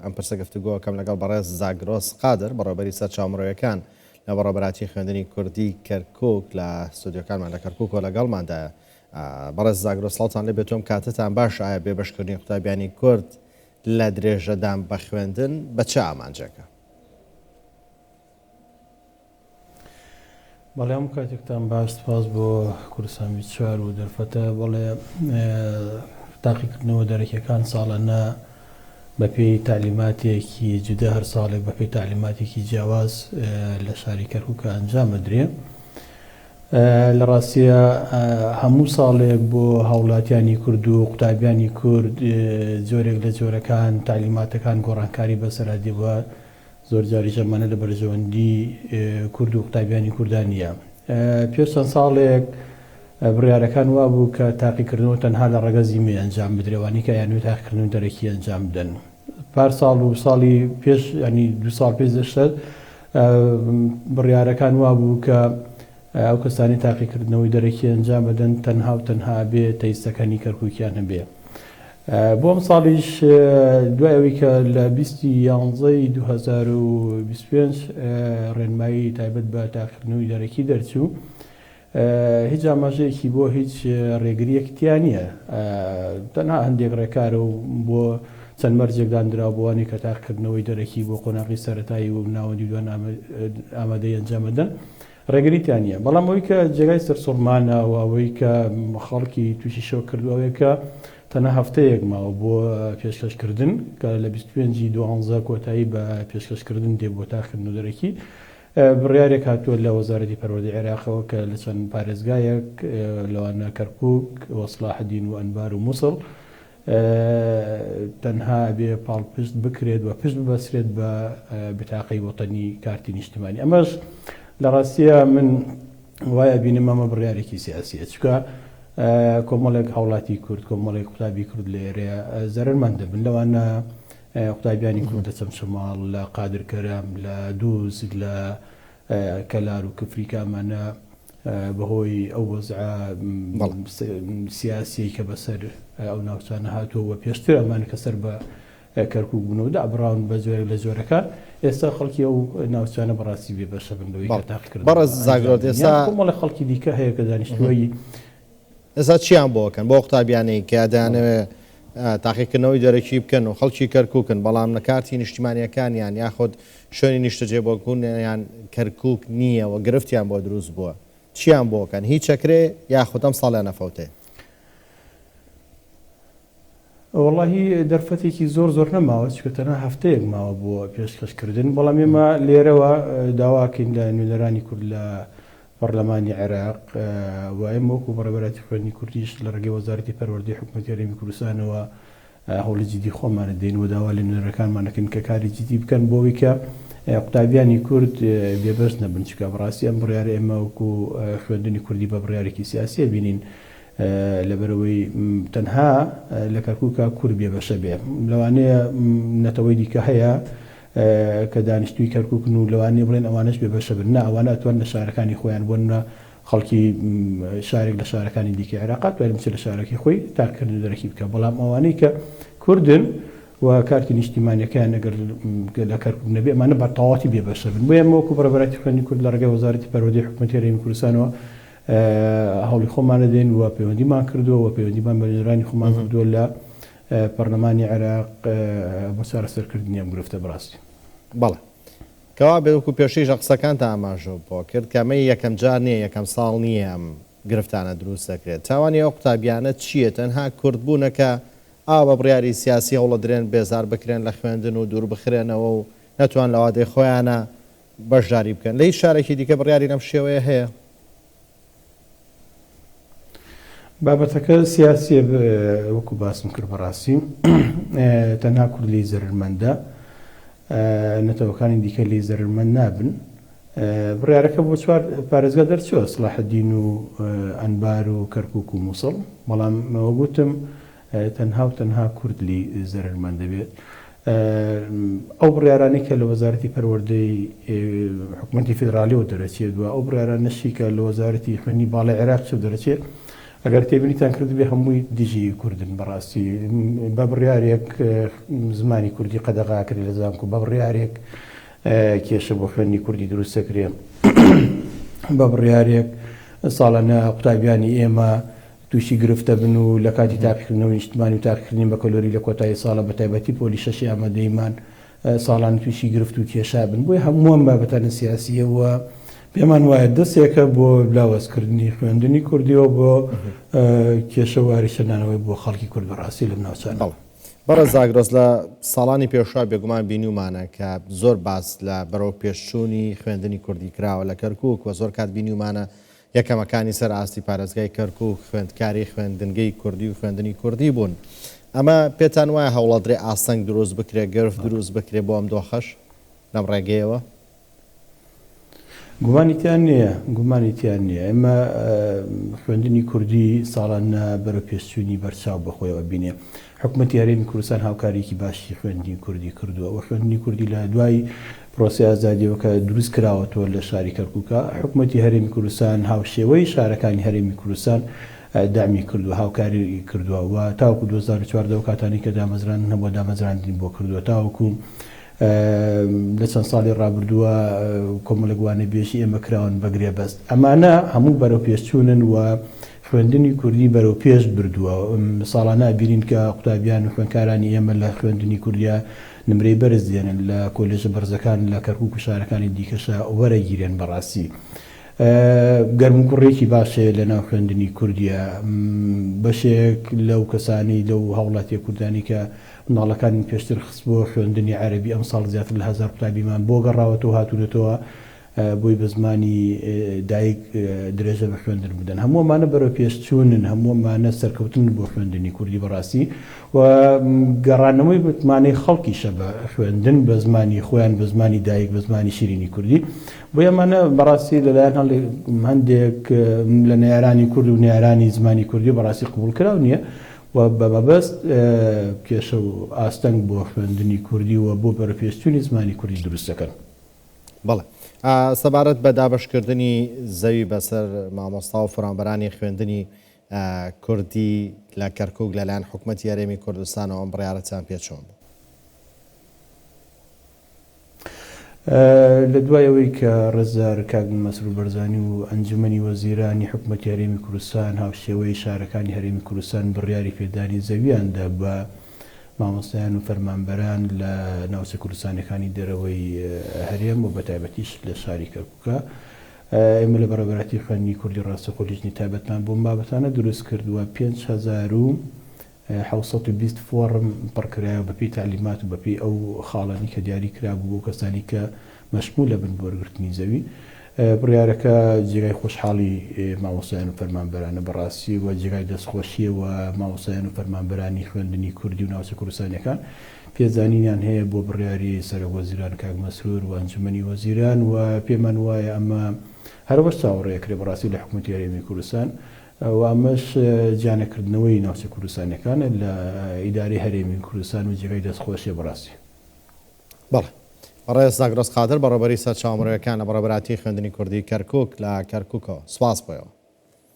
ئەم پرسە گفتوگۆکەم لەگەڵ بەڕێز زاگرۆس قادر بەڕێوەبەری سەرچاومڕۆیەکان لە بەڕێوەبەراتی خوێندنی کوردی کەرکووک لە ستودیۆکانمان لە کەرکووک لەگەڵماندایە. بەڕێز زاگرۆس ساڵتان لێ بێتۆم کاتتان باش ئایا بێبەشکردنی قوتابیانی کورد لە درێژەدان بە خوێندن بە چه ئامانجێکە؟ بەڵێ هەموو کاتێکتان باش سپاس بۆ کوردستان 24 و دەرفەتە. بەڵێ تاقیکردنەوە دەرەکیەکان ساڵانە بەپێی تعلیماتێکی جودە هەر ساڵێک بەپێی تعلیماتێکی جیاواز لە شاری کەرکووک ئەنجام ئەدرێ. لە ڕاستیە هەموو ساڵێک بۆ هاوڵاتیانی کورد و قوتابیانی کورد جۆرێک لە جۆرەکان تعلیماتەکان گۆڕانکاری بەسەرادیوە زۆر جاری ژەمانە لە بەرژەوەندی کورد و قوتابیانی کوردانیە. پێش چەند ساڵێک بڕیارەکان وا بوو کە تاقیکردنەوە تەنها لە ڕێگە زیمێ ئەنجام بدرێوانی کە یانوێت تاقیکردن دەرەکی ئەنجام بدەن. پار ساڵ و ساڵی پێش ینی 2 ساڵ پێش دەشتر بڕیارەکان وا بوو کە ئەو کەسانی تاقیکردنەوەی دەرەکی ئەنجام بدەن تەنها و تەنها بێ تەیستەکانی کەرکووکیان هەبێ. بۆ ئەم ساڵیش دوایەوەی کە لە 2011 2025 ڕێنمایی تایبەت بە تاقیکردنەوەی دەرەکی دەرچوو، هیچ ئاماژەیەکی بۆ هیچ ڕێگریەکتیان نییە. تەنها هەندێک ڕێکارە و بۆ چەند مەرجێکدان درا بۆوانی کە تاقیکردنەوەی دەرەکی بۆ قۆناغی سەرەتایی و ناوەندی دوان ئامادەی ئەنجامەدەن ڕێگریتیان نیە. بەڵام ئەوەی کە جێگای سەرسوڕمانە و ئەوەی کە خەڵکی تووشی شۆ کردوەوەیە کە تەنها هەفتەیەک ماوە بۆ پێشکەشکردن کە لە 25 دوانزە کۆتایی بە پێشکەشکردن دێ بۆ تاقیکردن و دەرەکی. بڕیارێک هاتووە لە وەزارەتی پەروەردەی عێراقەوە کە لە چەند پارێزگایەک لەوانە کەرکووک، وەسلاحدین و ئەنبار و مووسڵ تەنها بێ پاڵپشت بکرێت و پشت ببەسرێت بە بتاقەی وەتەنی کارتی نیشتیمانی. ئەمەش لە ڕاستیە من وایە بینم ئەمە بڕیارێکی سیاسیە، چکە کۆمەڵێک هاوڵاتی کورد، کۆمەڵێک قوتابی کورد لە ئێرەیە زەرمەند دەبن. لەوانە قوتابیانی کورد لە چەمشەماڵ، لە قادرکەرەم، لە دووس، لە کەلار و کفریکامانە بەهۆی ئەو وەزعە سیاسی کە بەسەر ئەو ناوچانە هاتووە پێشتر ئەمانە کە سەر بە کەرکووک بوونەوە دابڕاون بە جۆرێک لە جۆرەکان، ئێستا خەڵکی ئەو ناوچانە بەڕاستی بێ بەشە بن لەوەی کە تاقیکردن. بەڕێز زاگرۆس ئێستا کۆمەڵێک خەڵکی دیکە هەیە کە دانیشتووەی ئێستا چیان بۆکەن بۆ قوتابیانەی کە دەیانەوێت تاقیکردنەوەی دەرەکی بکەن و خەڵکی کەرکووکن بەڵام لە کارتی نیشتیمانیەکانیان یاخود شوێنی نیشتە جێبوونیان کەرکووک نییە و گرفتیان بۆ دروست بووە، چیان بۆکەن؟ هیچ چەکرێ یاخود ئەم ساڵیان نەفەوتێ؟ وەڵاهی دەرفەتێکی زۆر نەماوە، چکە تەنها هەفتەیەک ماوە بۆ پێشکەشکردن. بەڵام ئێمە لێرەوە داواکەین لە نوێنەرانی کورد لە پەرلەمانی عێراق و ئێمە وەکو بەڕێوەبەراتی خوێندنی کوردیش لە ڕێگەی وەزارەتی پەروەردەی حکوومەتی هەرێمی کوردستانەوە هەوڵی جدی خۆمانە دێن و داوا لە نوێنەرەکانمانەکەن کە کاری جدی بکەن بۆەوەی کە قوتابیانی کورد بێبەش نەبن، چکە بەڕاستی ئەم بڕیارە ئێمە وەکو خوێندنی کوردی بە بڕیارێکی سیاسیە بینین لەبەرەوەی تەنها لە کەرکووکە کورد بێبەشە بێ. لەوانەیە نەتەوەی دیکە هەیە کە دانیشتووی کەرکووکن و لەوانەیە بڵێن ئەوانش بێبەشە بن، ئەوانە ئەتوان لە شارەکانی خۆیان بۆن خەڵکی شارێک لە شارەکانی دیکە عێراقات توانێت بچێت لە شارەکەی خۆی تاقیکردن دەرەکی بکە. بەڵام ئەوانەی کە کوردن و کارتی نیشتیمانیەکەیان ئەگەر لە کەرکووک نەبێ ئەمانە بەتەواوەتی بێبەشە بن. بۆ ئێمە وەکو بەڕێوەبەراتی خوێندنی کورد لە ڕێگەی وەزارەتی پەروەردەی حکوومەتی هەرێمی کوردستانەوە هەوڵی خۆمانە دێن و پەیوەندیمان کردووە و پەیوەندیمان بە نوێنەرانی خۆمان کردووە لە پەرلەمانی عێراق بۆ چارەسەرکردنی ئەم گرفتە بڕاستی. بەڵێ کەوا بێوەکو پێشەی ژەقسەکانتە ئاماژە بۆ کرد کەمەی یەکەم جار نییە، یەکەم ساڵ نییە ئەم گرفتانە دروست دەکرێت. تاوانی ئەو قوتابیانە چییە؟ تەنها کوردبوونەکە ئاوا بە بڕیاری سیاسی هەوڵە درێن بێزار بکرێن لە خوێندن و دوور بخرێنەوە و نەتوان لە وادەی خۆیانە بەشداری بکەن. لە هیچ شارێکی دیکە بڕیاری لەم شێوەیە هەیە؟ بابەتەکە سیاسیە وەکو باسم کرد بەڕاستی تەنها کورد لی زەرمەندە، نەتەوەکانی دیکە لی زەرمەند نابن. بڕیارەکە بۆ 4 پارێزگا دەرچووە، سلاحدین و ئەنبار و کەرکووک و مووسڵ، بەڵام ئەوە گوتم تەنها کورد لی زەرمەند دەبێت. ئەو بڕیارانەی کە لە وەزارەتی پەروەردەی حکوومەتی فیدراالیەوە دەرەچێت و ئەو بڕیارانەشی کە لە وەزارەتی خوێندنی باڵای عێراق دەرەچێت ئەگەر تێبینیتان کردبێ هەمووی دژی کوردن بەڕاستی بە بڕیارێک زمانی کوردی قەدەغاکرێ لە زانکۆ بە بڕیارێک کێشە بۆ خوێندنی کوردی دروستەکرێ بە بڕیارێک ساڵانە قوتابیانی ئێمە تووشی گرفتە بن و لە کاتی تاقیکردنەوەی نیشتمانی و تاقیکردنی بە کەلۆری لە کۆتایی ساڵە بە تایبەتی پۆلی شەشی ئامادەیمان ساڵان تووشی گرفت و کێشا بن بۆی هەمووان بابەتانە سیاسیەوە پێمان وایە دەستێکە بۆ لاوەزکردنی خوێندنی کوردیەوە بۆ کێشەواری شەنانەوەی بۆ خەڵکی کورد بەڕاستی لەم ناوچانە. بەڕە زاگرۆز لە ساڵانی پێشوا بێگومان بینیومانە کە زۆر باس لە بەرەو پێشچوونی خوێندنی کوردی کراوە لە کەرکووک و زۆر کات بینیومانە یەکەمەکانی سەر ئاستی پارێزگای کەرکووک خوێندکاری خوێندنگەی کوردی و خوێندنی کوردی بوون. ئەمە پێتان وایە هەوڵەدرێ ئاسەنگ دروست بکرێ گرفت دروست بکرێ بۆ ئەم دۆخەش لەم ڕێگەیەوە؟ گومانیتیان نییە ئێمە خوێندنی کوردی ساڵانە بەرەو پێشچوونی بەرچاو بەخۆیەوە بینێ حکوومەتی هەرێمی کوردستان هاوکارێکی باشی خوێندنی کوردی کردووە و خوێندنی کوردی لە دوای پرۆسی ئازادیەوە کە دروست کراوەتەوە لە شاری کەرکووکە حکوومەتی هەرێمی کوردستان هاوشێوەی شارەکانی هەرێمی کوردستان دامی کردووە هاوکاری کردووە و تاوکو 2014 کاتانی کە دامەزران هەبوو دامەزراندین بۆ کردووە تاوەکو لە چەند ساڵی ڕابردووە کۆمەڵگوانە بێژی ئێمە کراون بەگرێ بەست ئەمانە هەموو بەرەو پێشچوونن و خوێندنی کوردی بەرەو پێش بردووە ساڵانە بینین کە قوتابیان و خوێندکارانی ئێمە لە خوێندنی کوردیا نمرەی بەرز دێنن لە کۆلێژە بەرزەکان لە کەرکووک و شارەکانی دیکەشە وەرەگیرێن بەڕاستی گەرمگوڕێکی باشەیە لە ناو خوێندنی کوردیە بەشێک لەو کەسانی لەو هەوڵاتی کوردانی کە مناڵەکانی پێشتر خست بۆ خوێندنی عەرەبی ئەم ساڵ زیاتر لە 1000 قوتابیمان بۆ گەڕاوەتەوە هاتوونەتەوە بۆی بە زمانی دایک درێژە بە خوێندن بدەن هەموومانە بەرەو پێشچوونن هەموومانە سەرکەوتن بۆ خوێندنی کوردی بەڕاستی و گەڕانەوەی بتمانەی خەڵکیشە بە خوێندن بە زمانی خۆیان بە زمانی دایک بە زمانی شیرینی کوردی بۆ ئەمانە بەڕاستی لەلایەن هەندێک لە نێرانی کورد و نێرانی زمانی کوردی بەڕاستی قبول کراو نییە و بەبەست کێشە و ئاستەنگ بۆ خوێندنی کوردی و بۆ بەرە پێشچوونی زمانی کوردی دروست دەکەن. بەڵێ سەبارەت بە دابەشکردنی زەوی بەسەر مامۆستا و فڕانبەرانی خوێندنی کوردی لە کەرکووک لەلایەن حکوومەتی هەرێمی کوردستانەوە ئەم بڕیارەتان پێچۆن بوو؟ لە دوایەوەی کە ڕێزدار کاک مەسرور بەرزانی و ئەنجومەنی وەزیرانی حکوومەتی هەرێمی کوردستان هاوشێوەی شارەکانی هەرێمی کوردستان بڕیاری پێدانی زەویاندا بە مامۆستایان و فەرمانبەران لە ناوچە کوردستانەکانی دەرەوەی هەرێم و بەتایبەتیش لە شاری کەرکووکە ئێمە لە بەڕێوەبەرەتی خوێندنی کوردی ڕاستەخۆلیژنی تایبەتمان بۆ بابەتانە دروست کردووە 5720 فۆرم پڕکرایە بەپی تعلیمات و بەپی ئەو خاڵانی کە دیاری کرابوو بۆ کەسانی کە مەشمولە بن بۆ وەرگرتنی زەوی بڕیارەکە جێگای خۆشحاڵی مامۆستایان و فەرمانبەرانە بەڕاستی و جێگای دەستخۆشیە و مامۆستایان و فەرمانبەرانی خوێندنی کوردی و ناوچە کوردستانیەکان پێزانینیان هەیە بۆ بڕیاری سەرۆکوەزیران کاک مەسرور و ئەنجومەنی وەزیران و پێمان وایە ئەمە هەروەش چاوەڕێیەکرێ بەڕاستی لە حکوومەتی هەرێمی کوردستان و ئەمەش جیانەکردنەوەی ناوچە کوردستانیەکانە لە ئیداری هەرێمی کوردستان و جێگای دەستخۆشیە بەڕاستی. بەڵێ ڕێز زاگرۆز قادر بەڕێوەبەری سەرچاوەڕێیەکانە بەڕێوەبەراتی خوێندنی کوردی کەرکووک لە کەرکووکەوە سواس بۆیەوە.